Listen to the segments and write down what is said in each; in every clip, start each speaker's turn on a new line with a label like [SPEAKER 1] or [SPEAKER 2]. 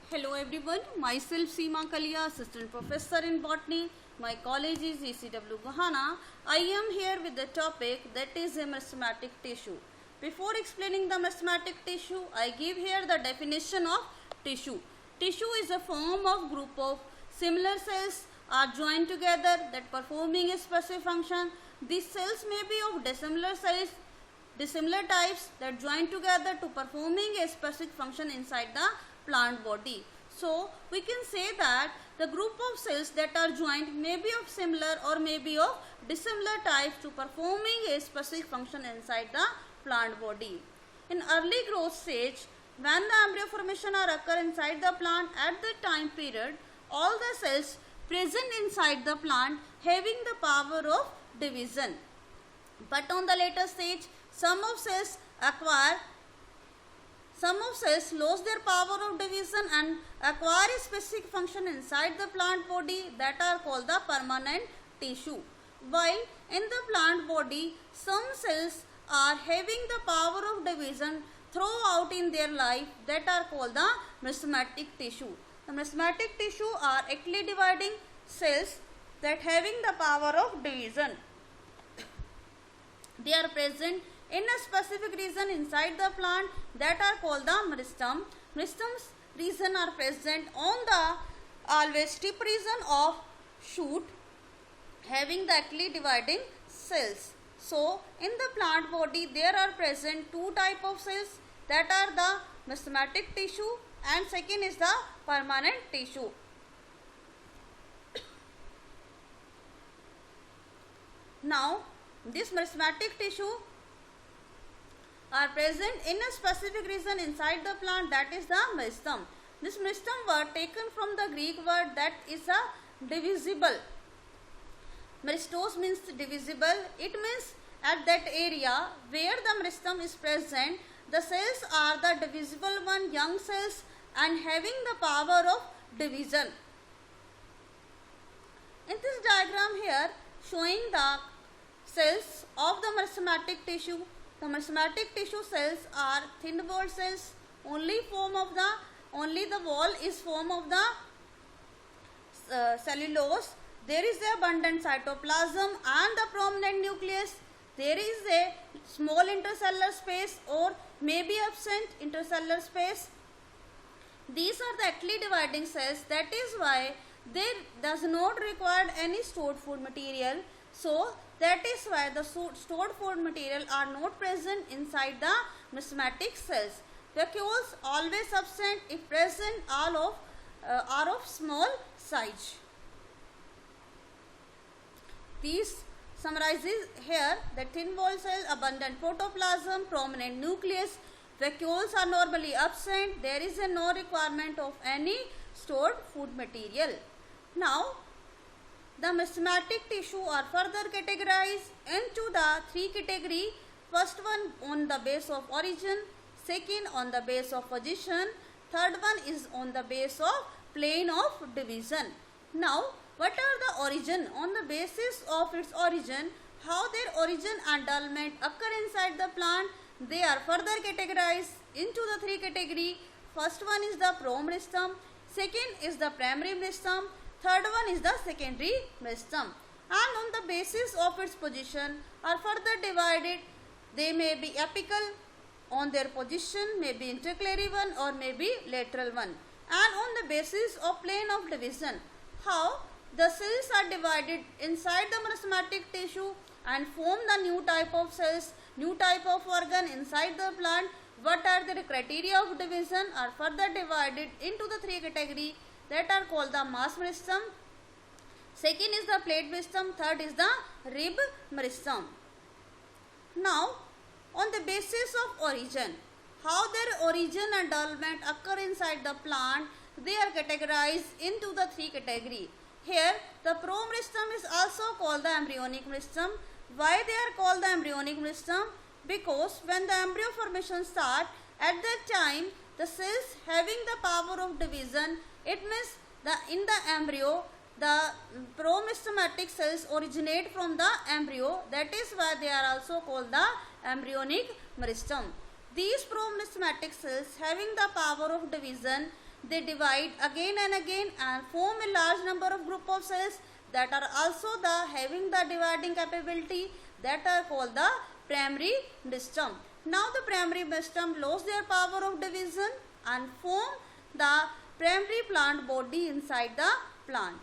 [SPEAKER 1] Hello everyone, myself Seema Kalia, Assistant Professor in Botany. My college is ECW Gohana. I am here with the topic that is a meristematic tissue. Before explaining the meristematic tissue, I give here the definition of tissue. Tissue is a form of group of similar cells are joined together that performing a specific function. These cells may be of dissimilar types that join together to performing a specific function inside the plant body. So we can say that the group of cells that are joined may be of similar or may be of dissimilar types to performing a specific function inside the plant body. In early growth stage, when the embryo formation are occur inside the plant, at that time period, all the cells present inside the plant having the power of division. But on the later stage, some of cells lose their power of division and acquire a specific function inside the plant body that are called the permanent tissue. While in the plant body, some cells are having the power of division throughout in their life that are called the meristematic tissue. The meristematic tissue are actually dividing cells that having the power of division. They are present in a specific region inside the plant that are called the meristem. Meristem's region are present on the always tip region of shoot having the actually dividing cells. So in the plant body there are present two type of cells that are the meristematic tissue and second is the permanent tissue. Now this meristematic tissue are present in a specific region inside the plant that is the meristem. This meristem word taken from the Greek word that is a divisible. Meristos means divisible. It means at that area where the meristem is present, the cells are the divisible one, young cells and having the power of division. In this diagram here showing the cells of the meristematic tissue. The meristematic tissue cells are thin walled cells. Only the wall is form of the cellulose. There is a abundant cytoplasm and the prominent nucleus. There is a small intercellular space or may be absent intercellular space. These are the actually dividing cells. That is why they does not require any stored food material. So that is why the stored food material are not present inside the meristematic cells. Vacuoles always absent, if present are of small size. These summarizes here that thin walled cell, abundant protoplasm, prominent nucleus. Vacuoles are normally absent. There is no requirement of any stored food material. Now the meristematic tissue are further categorized into the three categories. First one on the base of origin, second on the base of position, third one is on the base of plane of division. Now what are the origin? On the basis of its origin, how their origin and development occur inside the plant, they are further categorized into the three categories. First one is the promeristem, second is the primary meristem, third one is the secondary meristem, and on the basis of its position are further divided. They may be apical on their position, may be intercalary one or may be lateral one, and on the basis of plane of division, how the cells are divided inside the meristematic tissue and form the new type of cells, new type of organ inside the plant. What are the criteria of division are further divided into the three categories that are called the mass meristem, second is the plate meristem, third is the rib meristem. Now on the basis of origin, how their origin and development occur inside the plant, they are categorized into the three categories. Here the promeristem is also called the embryonic meristem. Why they are called the embryonic meristem? Because when the embryo formation start, at that time the cells having the power of division, it means in the embryo the promeristematic cells originate from the embryo. That is why they are also called the embryonic meristem. These promeristematic cells having the power of division, they divide again and again and form a large number of group of cells that are also having the dividing capability, that are called the primary mesostem. Now the primary mesostem lose their power of division and form the primary plant body inside the plant.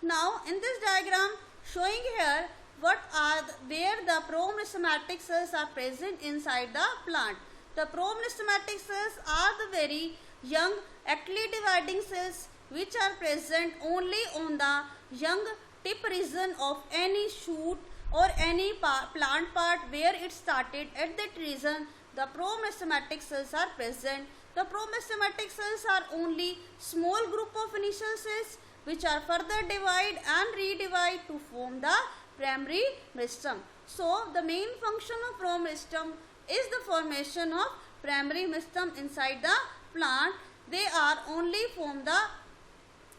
[SPEAKER 1] Now in this diagram showing here where the promeristematic cells are present inside the plant. The promeristematic cells are the very young actively dividing cells which are present only on the young tip region of any shoot or any plant part where it started. At that region the promeristematic cells are present. The promeristematic cells are only small group of initial cells which are further divide and redivide to form the primary mesostem. So the main function of promeristome is the formation of primary mesostem inside the plant. They are only form the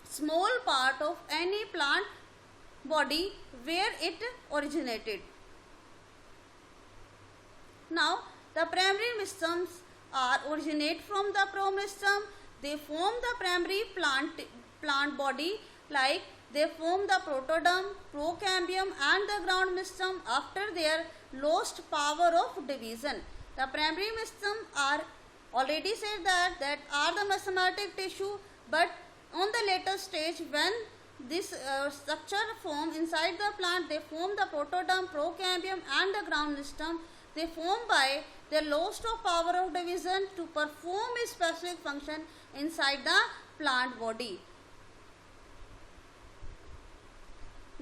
[SPEAKER 1] small part of any plant body where it originated. Now the primary mesostomes are originate from the promeristome. They form the primary plant body, like they form the protoderm, procambium and the ground mesostem after their lost power of division. The primary mesostem are already said that are the mesosomatic tissue, but on the later stage when this structure form inside the plant, they form the protoderm, procambium and the ground mesostem. They form by their loss of power of division to perform a specific function inside the plant body.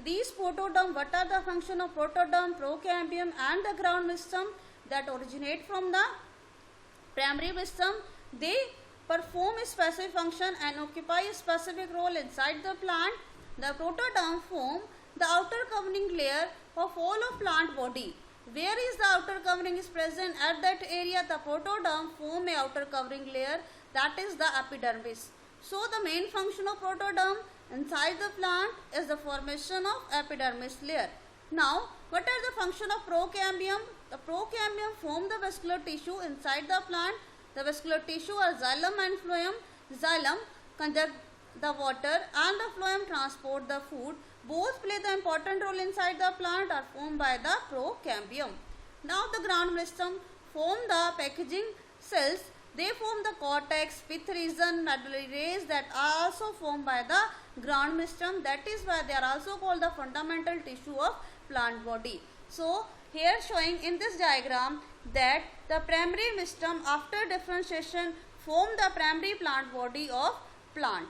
[SPEAKER 1] These protoderm, what are the function of protoderm, procambium and the ground mesostem that originate from the primary mesostem? They perform a specific function and occupy a specific role inside the plant. The protoderm form the outer covering layer of all of plant body. Where is the outer covering is present, at that area the protoderm form a outer covering layer, that is the epidermis. So the main function of protoderm inside the plant is the formation of epidermis layer. Now what are the function of procambium? The procambium form the vascular tissue inside the plant. The vascular tissue are xylem and phloem. Xylem conduct the water and the phloem transport the food. Both play the important role inside the plant, are formed by the procambium. Now the ground mesostem form the packaging cells. They form the cortex, pith region, medullary rays that are also formed by the ground mesostem. That is why they are also called the fundamental tissue of plant body. So here showing in this diagram that the primary mesostem after differentiation form the primary plant body of plant.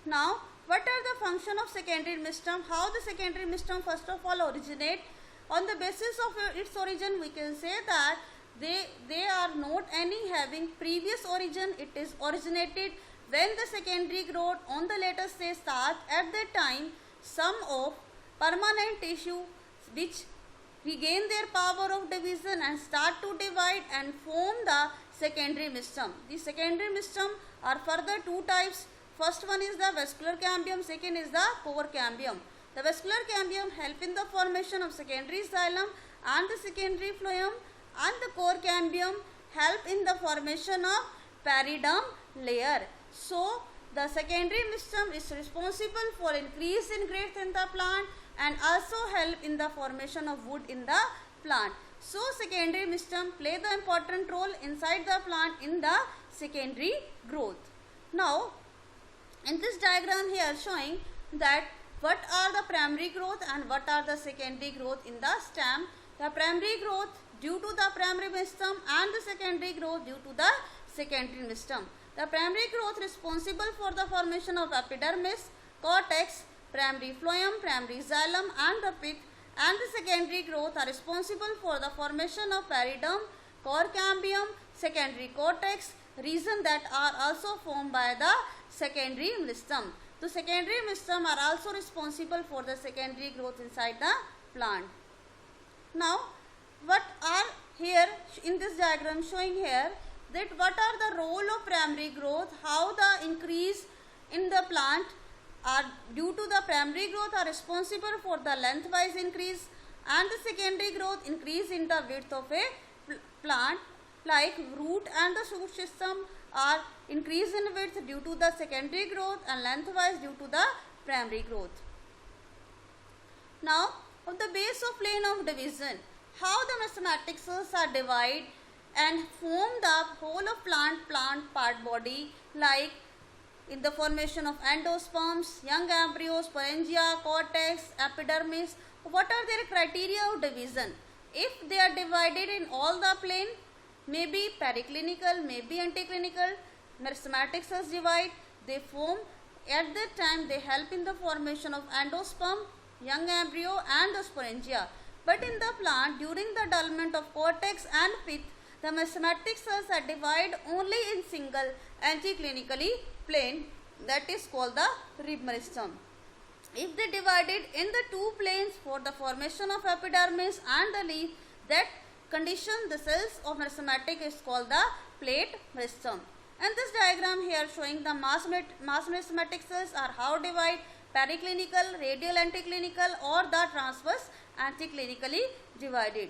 [SPEAKER 1] Now what are the function of secondary mesostem? How the secondary mesostem first of all originate? On the basis of its origin we can say that they are not any having previous origin. It is originated when the secondary growth on the later stage starts. At that time some of permanent tissue which regain their power of division and start to divide and form the secondary mesostem. The secondary mesostem are further two types. First one is the vascular cambium, second is the core cambium. The vascular cambium help in the formation of secondary xylem and the secondary phloem, and the core cambium help in the formation of periderm layer. So the secondary mesostem is responsible for increase in growth in the plant and also help in the formation of wood in the plant. So secondary mesostem play the important role inside the plant in the secondary growth. Now in this diagram here showing that what are the primary growth and what are the secondary growth in the stem. The primary growth due to the primary mesostem and the secondary growth due to the secondary mesostem. The primary growth responsible for the formation of epidermis, cortex, primary phloem, primary xylem and the pith, and the secondary growth are responsible for the formation of periderm, core cambium, secondary cortex, region that are also formed by the secondary mesostem. The secondary mesostem are also responsible for the secondary growth inside the plant. Now what are here in this diagram showing here that what are the role of primary growth, how the increase in the plant are due to the primary growth are responsible for the lengthwise increase and the secondary growth increase in the width of a plant. like root and the shoot system are increased in width due to the secondary growth and lengthwise due to the primary growth. Now, of the base of plane of division, how the meristematic cells are divided and form the whole of plant part body, like in the formation of endosperms, young embryos, sporangia, cortex, epidermis. What are their criteria of division? If they are divided in all the plane, maybe periclinical, maybe anticlinical, meristematic cells divide, they form, at that time they help in the formation of endosperm, young embryo and the sporangia. But in the plant, during the development of cortex and pith, the meristematic cells are divided only in single anticlinically plane, that is called the rib meristem. If they divided in the two planes for the formation of epidermis and the leaf, that condition the cells of meristematic is called the plate meristem. And this diagram here showing the mass meristematic cells are how divide: periclinical, radial anticlinical or the transverse anticlinically divided.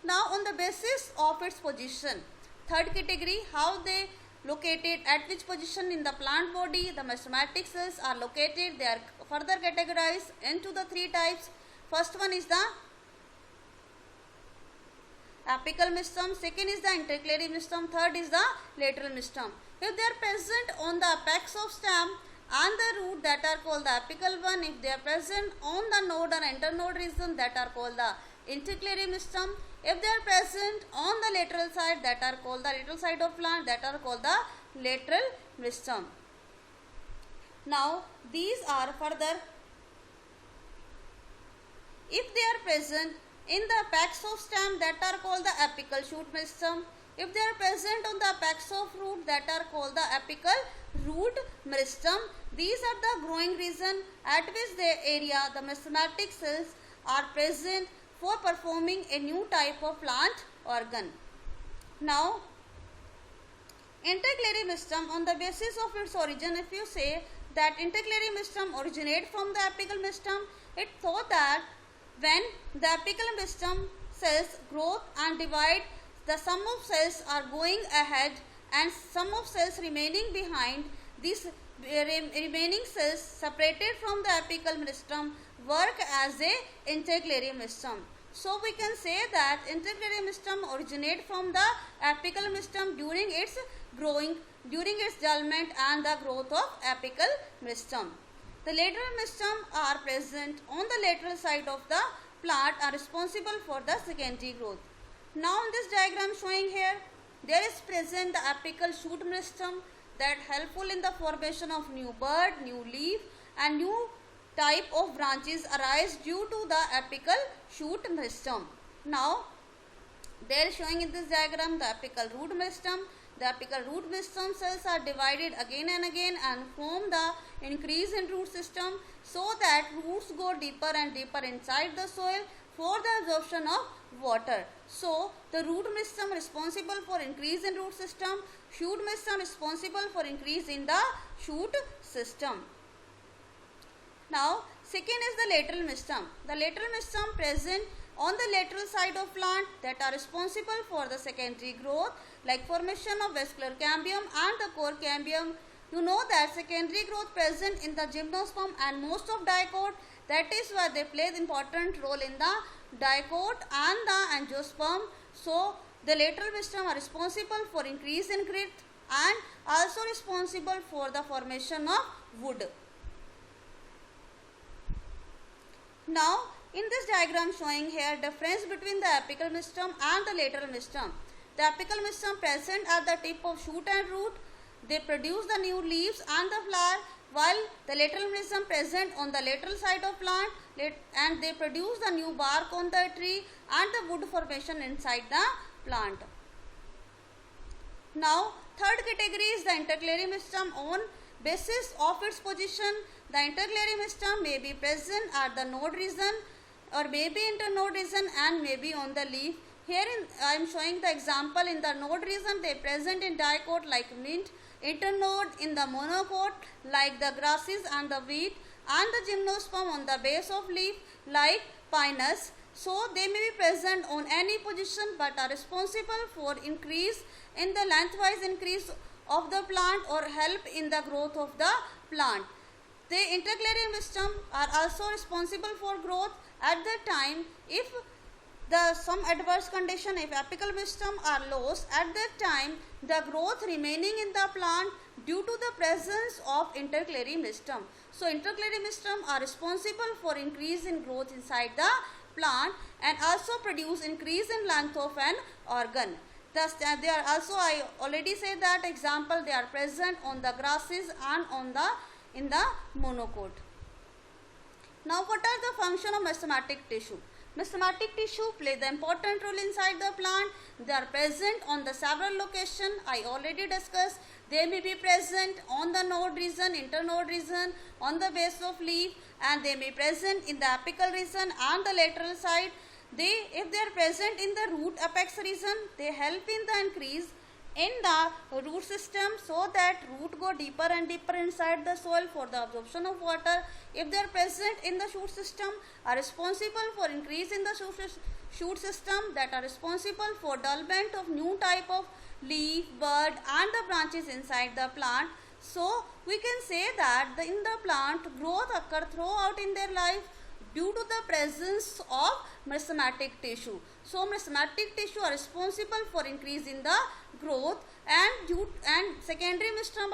[SPEAKER 1] Now on the basis of its position, third category, how they located, at which position in the plant body the meristematic cells are located. They are further categorized into the three types. First one is the apical meristem, second is the intercalary meristem, third is the lateral meristem. If they are present on the apex of stem and the root, that are called the apical one. If they are present on the node or internode region, that are called the intercalary meristem. If they are present on the lateral side, that are called the lateral side of plant, that are called the lateral meristem. Now these are further, if they are present in the apex of stem, that are called the apical shoot meristem. If they are present on the apex of root, that are called the apical root meristem. These are the growing region at which the area the meristematic cells are present for performing a new type of plant organ. Now, intercalary meristem, on the basis of its origin, if you say that intercalary meristem originate from the apical meristem, it thought that when the apical meristem cells grow and divide, the sum of cells are going ahead and sum of cells remaining behind. These remaining cells separated from the apical meristem work as a intercalary meristem. So we can say that intercalary meristem originate from the apical meristem during its growing, during its development and the growth of apical meristem. The lateral meristem are present on the lateral side of the plant, are responsible for the secondary growth. Now in this diagram showing here, there is present the apical shoot meristem that helpful in the formation of new bud, new leaf and new type of branches arise due to the apical shoot meristem. Now they are showing in this diagram the apical root meristem. The apical root meristem cells are divided again and again and form the increase in root system, so that roots go deeper and deeper inside the soil for the absorption of water. So the root meristem responsible for increase in root system, shoot meristem responsible for increase in the shoot system. Now second is the lateral meristem. The lateral meristem present on the lateral side of plant that are responsible for the secondary growth, like formation of vascular cambium and the core cambium. You know that secondary growth present in the gymnosperm and most of dicot, that is why they play the important role in the dicot and the angiosperm. So the lateral meristem are responsible for increase in grit and also responsible for the formation of wood. Now in this diagram showing here difference between the apical meristem and the lateral meristem. The apical meristem present at the tip of shoot and root, they produce the new leaves and the flower, while the lateral meristem present on the lateral side of plant and they produce the new bark on the tree and the wood formation inside the plant. Now third category is the intercalary meristem. On basis of its position, the intercalary meristem may be present at the node region or maybe internode region and maybe on the leaf. Here I am showing the example in the node region, they present in dicot like mint, internode in the monocot like the grasses and the wheat, and the gymnosperm on the base of leaf like pinus. So they may be present on any position but are responsible for increase in the lengthwise increase of the plant or help in the growth of the plant. The intercalary meristem are also responsible for growth at the time if some adverse condition, if apical meristem are lost, at that time the growth remaining in the plant due to the presence of intercalary meristem. So intercalary meristem are responsible for increase in growth inside the plant and also produce increase in length of an organ. Thus they are also, I already said that example, they are present on the grasses and on the in the monocot. Now what are the function of meristematic tissue? Meristematic tissue play the important role inside the plant. They are present on the several locations. I already discussed. They may be present on the node region, internode region, on the base of leaf, and they may be present in the apical region and the lateral side. If they are present in the root apex region, they help in the increase in the root system so that root go deeper and deeper inside the soil for the absorption of water. If they are present in the shoot system, are responsible for increase in the shoot system, that are responsible for development of new type of leaf, bud and the branches inside the plant. So we can say that in the plant growth occur throughout in their life due to the presence of meristematic tissue. So meristematic tissue are responsible for increase in the growth, and secondary meristem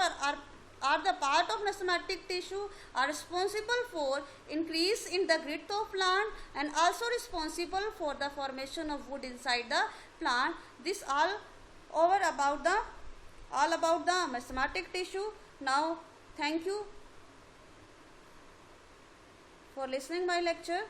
[SPEAKER 1] are the part of meristematic tissue, are responsible for increase in the grit of plant and also responsible for the formation of wood inside the plant. This all about the meristematic tissue. Now thank you for listening my lecture.